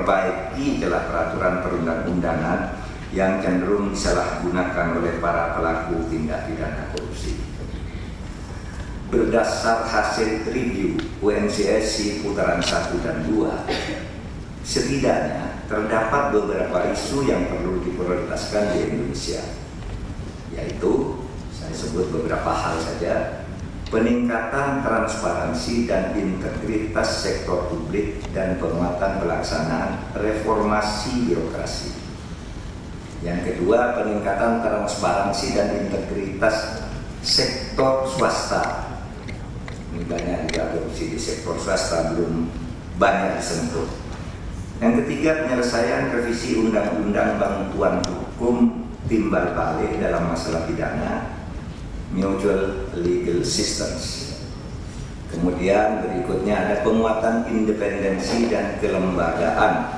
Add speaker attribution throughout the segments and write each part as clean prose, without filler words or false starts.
Speaker 1: memperbaiki celah peraturan perundang-undangan yang cenderung disalahgunakan oleh para pelaku tindak pidana korupsi. Berdasar hasil review UNCSC putaran 1 dan 2, setidaknya terdapat beberapa isu yang perlu diprioritaskan di Indonesia, yaitu, saya sebut beberapa hal saja: peningkatan transparansi dan integritas sektor publik dan penguatan pelaksanaan reformasi birokrasi. Yang kedua, peningkatan transparansi dan integritas sektor swasta. Ini banyak juga korupsi di sektor swasta, belum banyak disentuh. Yang ketiga, penyelesaian revisi Undang-Undang Bantuan Hukum Timbal Balik dalam masalah pidana, mutual legal systems. Kemudian berikutnya ada penguatan independensi dan kelembagaan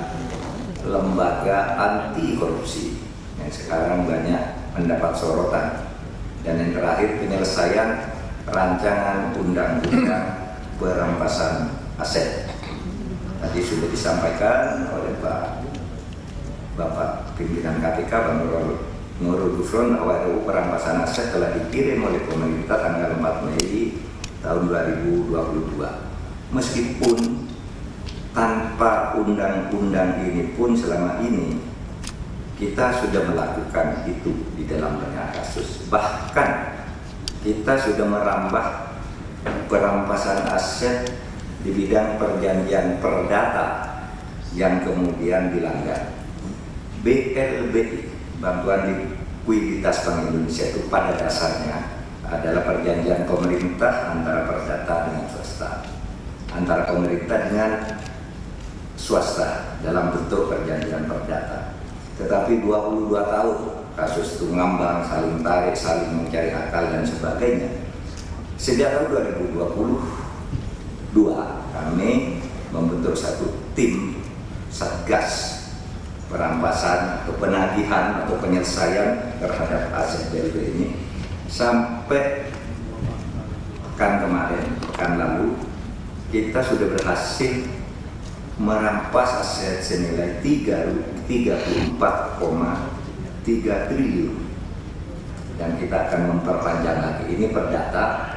Speaker 1: lembaga anti korupsi yang sekarang banyak mendapat sorotan. Dan yang terakhir, penyelesaian rancangan undang-undang perampasan aset. Tadi sudah disampaikan oleh Bapak pimpinan KPK, Bang Nurul Gufron, bahwa RUU perampasan aset telah dikirim oleh pemerintah tanggal 4 Mei tahun 2022. Meskipun tanpa undang-undang ini pun selama ini kita sudah melakukan itu di dalam banyak kasus. Bahkan kita sudah merambah perampasan aset di bidang perjanjian perdata yang kemudian dilanggar. BLBI, bantuan likuiditas Bank Indonesia, itu pada dasarnya adalah perjanjian pemerintah antara perdata dengan swasta, antara pemerintah dengan swasta dalam bentuk perjanjian perdata. Tetapi 22 tahun kasus itu ngambang, saling tarik, saling mencari akal dan sebagainya. Sejak tahun 2022 kami membentuk satu tim Satgas perampasan atau penagihan atau penyelesaian terhadap aset BLB ini. Sampai pekan lalu kita sudah berhasil merampas aset senilai 34,3 triliun, dan kita akan memperpanjang lagi. Ini perdata,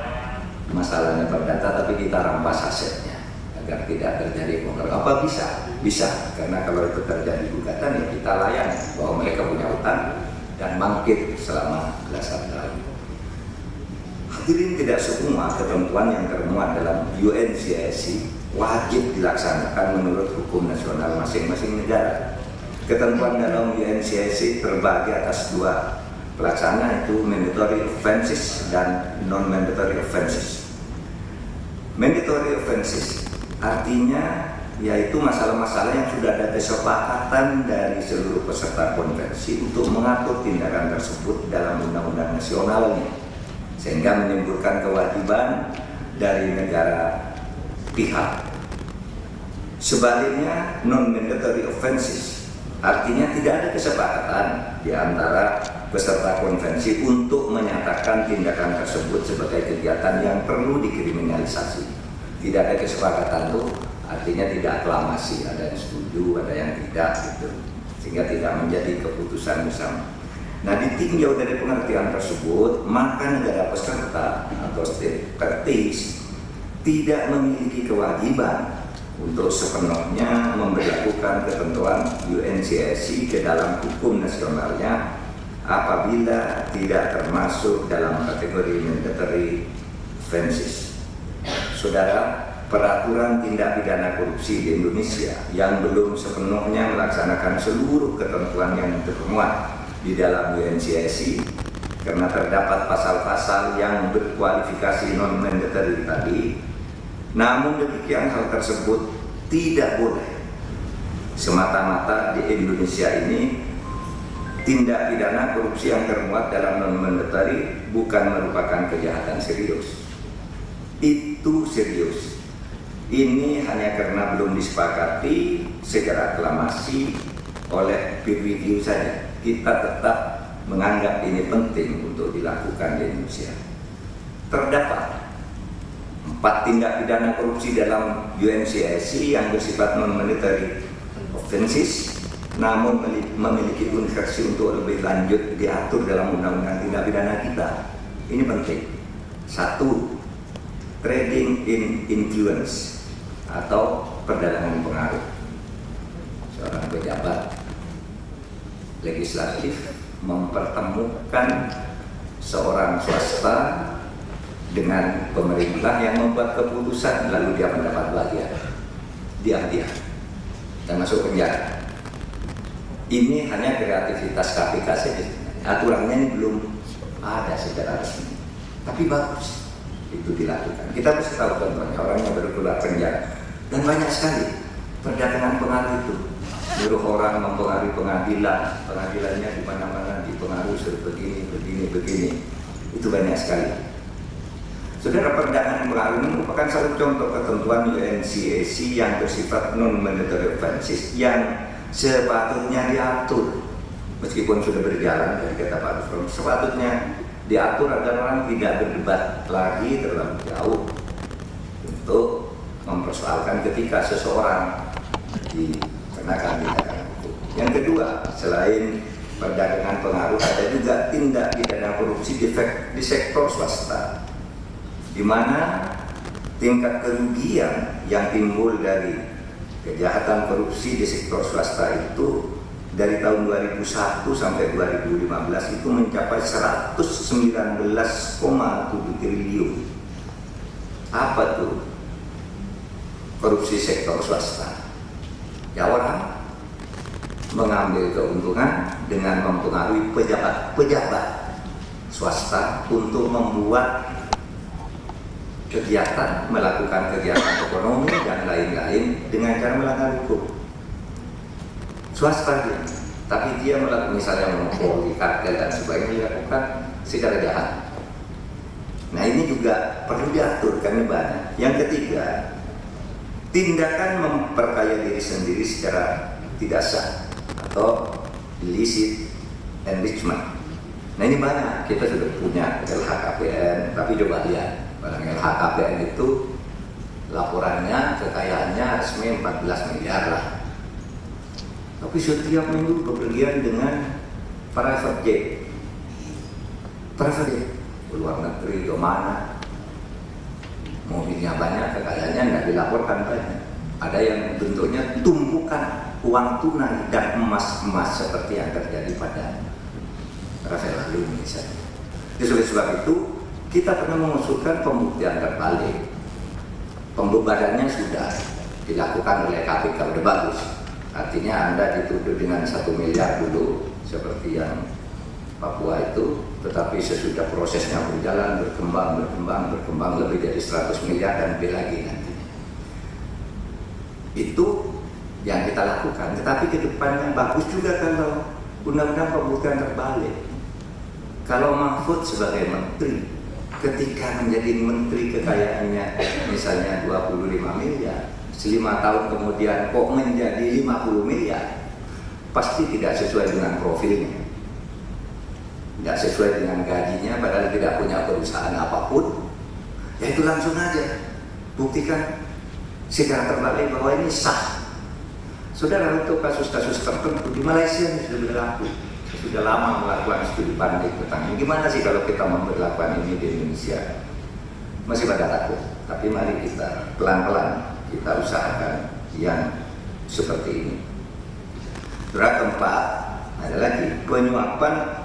Speaker 1: masalahnya perdata, tapi kita rampas asetnya agar tidak terjadi penggerbekan. Apa bisa? Bisa, karena kalau itu terjadi gugatan ya kita layani bahwa mereka punya utang dan bangkit selama belasan tahun. Hadirin, tidak semua ketentuan yang termuat dalam UNCSC wajib dilaksanakan menurut hukum nasional masing-masing negara. Ketentuan dalam UNCSC terbagi atas dua pelaksana, itu mandatory offenses dan non-mandatory offenses. Mandatory offenses artinya yaitu masalah-masalah yang sudah ada kesepakatan dari seluruh peserta konvensi untuk mengatur tindakan tersebut dalam undang-undang nasionalnya, sehingga menimbulkan kewajiban dari negara pihak. Sebaliknya, non-mandatory offenses artinya tidak ada kesepakatan di antara peserta konvensi untuk menyatakan tindakan tersebut sebagai kegiatan yang perlu dikriminalisasi. Tidak ada kesepakatan itu artinya tidak aklamasi, ada yang setuju, ada yang tidak, gitu, sehingga tidak menjadi keputusan bersama. Nah, ditinjau dari pengertian tersebut, maka negara peserta atau state parties tidak memiliki kewajiban untuk sepenuhnya memberlakukan ketentuan UNCSC ke dalam hukum nasionalnya apabila tidak termasuk dalam kategori mandatory offenses. Saudara, peraturan tindak pidana korupsi di Indonesia yang belum sepenuhnya melaksanakan seluruh ketentuan yang termuat di dalam UNCSC karena terdapat pasal-pasal yang berkualifikasi non-mandatory tadi. Namun demikian, hal tersebut tidak boleh semata-mata di Indonesia ini tindak pidana korupsi yang termuat dalam non-mandatory bukan merupakan kejahatan serius. Itu serius. Ini hanya karena belum disepakati secara aklamasi oleh peer review saja. Kita tetap menganggap ini penting untuk dilakukan di Indonesia. Terdapat 4 tindak pidana korupsi dalam UNCSC yang bersifat non-mandatory offenses, namun memiliki universal untuk lebih lanjut diatur dalam undang-undang tindak pidana kita. Ini penting. Satu, trading in influence atau perdagangan pengaruh. Seorang pejabat legislatif mempertemukan seorang swasta dengan pemerintah yang membuat keputusan, lalu dia mendapat bagian, diam-diam dan masuk penjara. Ini hanya kreativitas KPK saja. Aturannya ini belum ada secara resmi, tapi bagus itu dilakukan. Kita mesti tahu contohnya orang yang baru keluar penjara, dan banyak sekali perdagangan pengaruh itu. Nyuruh orang mempengaruhi pengadilan, pengadilannya di mana-mana dipengaruhi begini. Itu banyak sekali. Saudara, perdagangan pengaruh ini merupakan satu contoh ketentuan UNCAC yang bersifat non-monetary offenses yang sepatutnya diatur, meskipun sudah berjalan dari kata Pak Dufron, sepatutnya diatur agar orang tidak berdebat lagi terlalu jauh untuk mempersoalkan ketika seseorang dikenakan tindakan hukum. Yang kedua, selain perdagangan pengaruh, ada juga tindak pidana korupsi di sektor swasta, di mana tingkat kerugian yang timbul dari kejahatan korupsi di sektor swasta itu dari tahun 2001 sampai 2015 itu mencapai 119,7 triliun. Apa tuh korupsi sektor swasta? Ya, orang mengambil keuntungan dengan mempengaruhi pejabat swasta untuk membuat kegiatan, melakukan kegiatan ekonomi dan lain-lain dengan cara melanggar hukum. Swasta dia, tapi dia melakukan misalnya monopoli, kartel dan sebagainya dilakukan secara jahat. Nah, ini juga perlu diatur karena banyak. Yang ketiga, tindakan memperkaya diri sendiri secara tidak sah atau illicit enrichment. Nah, ini banyak. Kita sudah punya LHKPN, tapi coba lihat. Barang LHKPN itu laporannya, kekayaannya resmi 14 miliar lah. Tapi setiap minggu bepergian dengan private jet. Private jet, ke luar negeri, ke mana. Mobilnya banyak, kekayaannya nggak dilaporkan banyak. Ada yang bentuknya tumpukan uang tunai dan emas-emas seperti yang terjadi pada Rafael Alun misalnya. Oleh sebab itu, kita pernah mengusulkan pembuktian terbalik. Pembebarannya sudah dilakukan oleh KPK, udah bagus. Artinya Anda dituduh dengan 1 miliar dulu, seperti yang Papua itu, tetapi sesudah prosesnya berjalan, berkembang lebih dari 100 miliar dan lebih lagi nantinya. Itu yang kita lakukan, tetapi ke depannya bagus juga kalau undang-undang pembuktian terbalik. Kalau Mahfud sebagai menteri, ketika menjadi menteri kekayaannya misalnya 25 miliar, 5 tahun kemudian kok menjadi 50 miliar, pasti tidak sesuai dengan profilnya, tidak sesuai dengan gajinya, padahal tidak punya perusahaan apapun. Ya itu langsung aja buktikan secara terbalik bahwa ini sah. Saudara, untuk kasus-kasus tertentu di Malaysia ini sudah berlaku. Sudah lama melakukan studi banding tentang gimana sih kalau kita memperlakukan ini di Indonesia. Masih pada takut, tapi mari kita pelan-pelan kita usahakan yang seperti ini. Surah keempat ada lagi penyuapan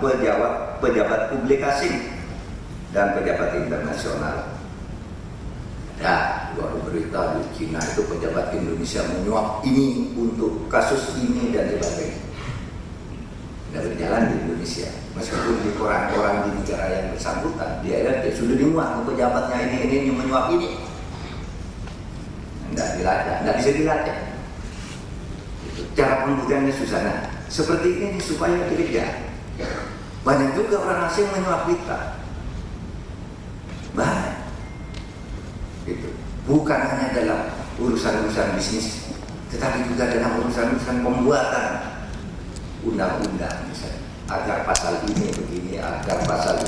Speaker 1: pejabat publik asing dan pejabat internasional. Ya, baru berita di Cina itu pejabat Indonesia menyuap ini untuk kasus ini dan sebagainya. Tidak berjalan di Indonesia, meskipun di koran-koran di negara yang bersangkutan dia sudah dimuat pejabatnya ini menyuap ini, tidak dilacak, tidak bisa dilacak. Cara pembuktiannya susah. Nah, seperti ini supaya tidak. Banyak juga orang asing menyuap kita, banyak. Gitu. Bukan hanya dalam urusan-urusan bisnis, tetapi juga dalam urusan-urusan pembuatan undang-undang misalnya, agar pasal ini begini, agar pasal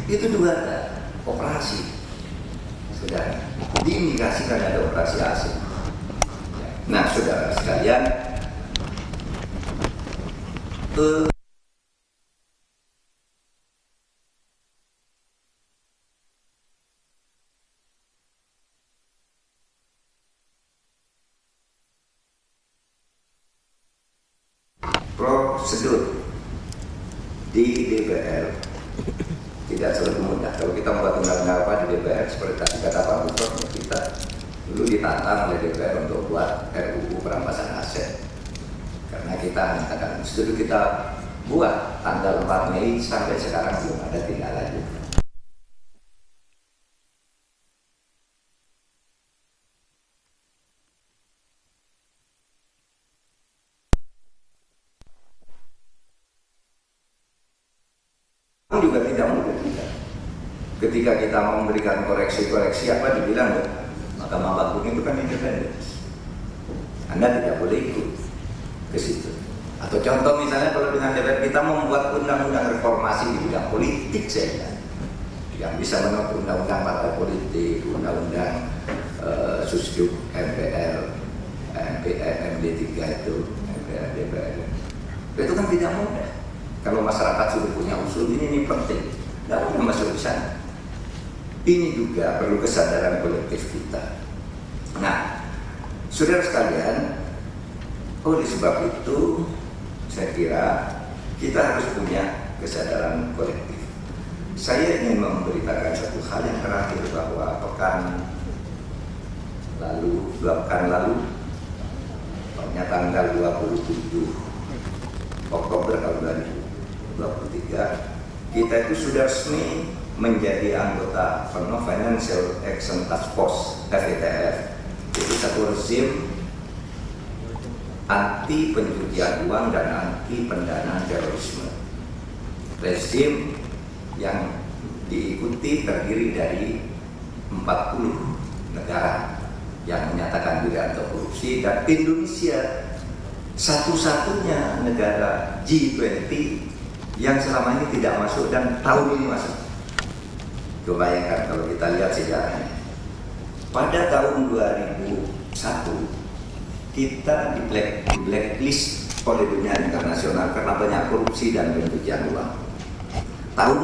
Speaker 1: itu juga ada operasi. Saudara, diindikasikan ada operasi asing. Nah, saudara sekalian, Prosedur di DPR tidak selalu mudah. Kalau kita membuat undang-undang apa di DPR, seperti tadi kata Pak Gubernur, kita dulu ditantang oleh DPR untuk buat RUU perampasan aset. Karena kita mengatakan studi kita buat tanggal 4 Mei sampai sekarang belum ada tindak lanjut. Juga tidak mudah kita. Ketika kita mau memberikan koreksi-koreksi apa dibilang, Mahkamah Agung itu kan independen. Anda tidak boleh ikut ke situ. Atau contoh misalnya kalau dengan DPR kita membuat undang-undang reformasi di bidang politik saja, yang bisa menurut undang-undang partai politik, undang-undang Susduk MPR, MD3 itu, MPR, DPR. Itu kan tidak mudah. Kalau masyarakat sudah punya usul ini penting, tidak boleh masuk ke sana. Ini juga perlu kesadaran kolektif kita. Nah, saudara sekalian, oleh sebab itu saya kira kita harus punya kesadaran kolektif. Saya ingin memberitakan satu hal yang terakhir, bahwa pekan lalu, tanggal 27 Oktober tahun 2023, kita itu sudah resmi menjadi anggota Financial Action Task Force (FATF). Itu satu rezim anti pencucian uang dan anti pendanaan terorisme. Rezim yang diikuti terdiri dari 40 negara yang menyatakan diri anti korupsi, dan Indonesia satu-satunya negara G20 yang selama ini tidak masuk dan tahun ini masuk. Coba bayangkan kalau kita lihat sejarahnya. Pada tahun 2001 kita di blacklist oleh dunia internasional karena banyak korupsi dan pencucian uang. Tahun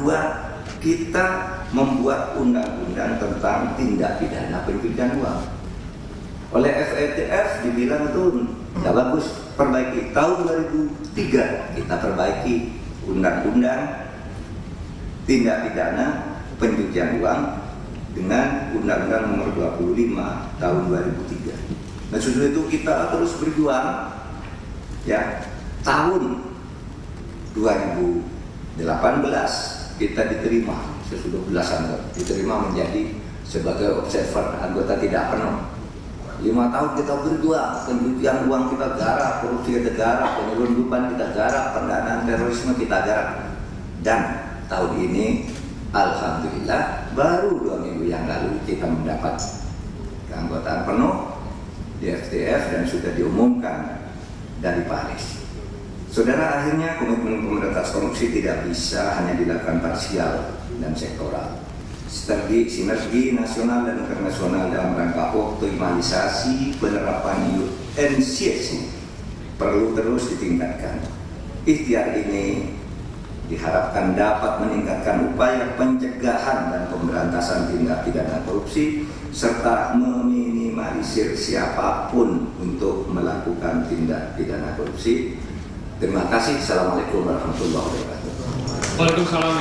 Speaker 1: 2002 kita membuat undang-undang tentang tindak pidana pencucian uang. Oleh FATF dibilang itu tidak bagus, perbaiki. Tahun 2003 kita perbaiki undang-undang tindak pidana pencucian uang dengan Undang-Undang Nomor 25 Tahun 2003. Nah, sudah itu kita terus berjuang. Ya, tahun 2018 kita diterima, sesudah belasan tahun diterima menjadi sebagai observer anggota tidak penuh. 5 tahun kita berjuang, pencucian uang kita garap, korupsi kita garap, penyelundupan kita garap, pendanaan terorisme kita garap. Dan tahun ini, alhamdulillah, baru 2 minggu yang lalu kita mendapat keanggotaan penuh di FATF dan sudah diumumkan dari Paris. Saudara, akhirnya komitmen pemberantasan korupsi tidak bisa hanya dilakukan parsial dan sektoral. Sinergi nasional dan internasional dalam rangka optimalisasi penerapan UNCC perlu terus ditingkatkan. Ikhtiar ini diharapkan dapat meningkatkan upaya pencegahan dan pemberantasan tindak pidana korupsi serta meminimalisir siapapun untuk melakukan tindak pidana korupsi. Terima kasih. Assalamualaikum warahmatullahi wabarakatuh.
Speaker 2: Waalaikumsalam.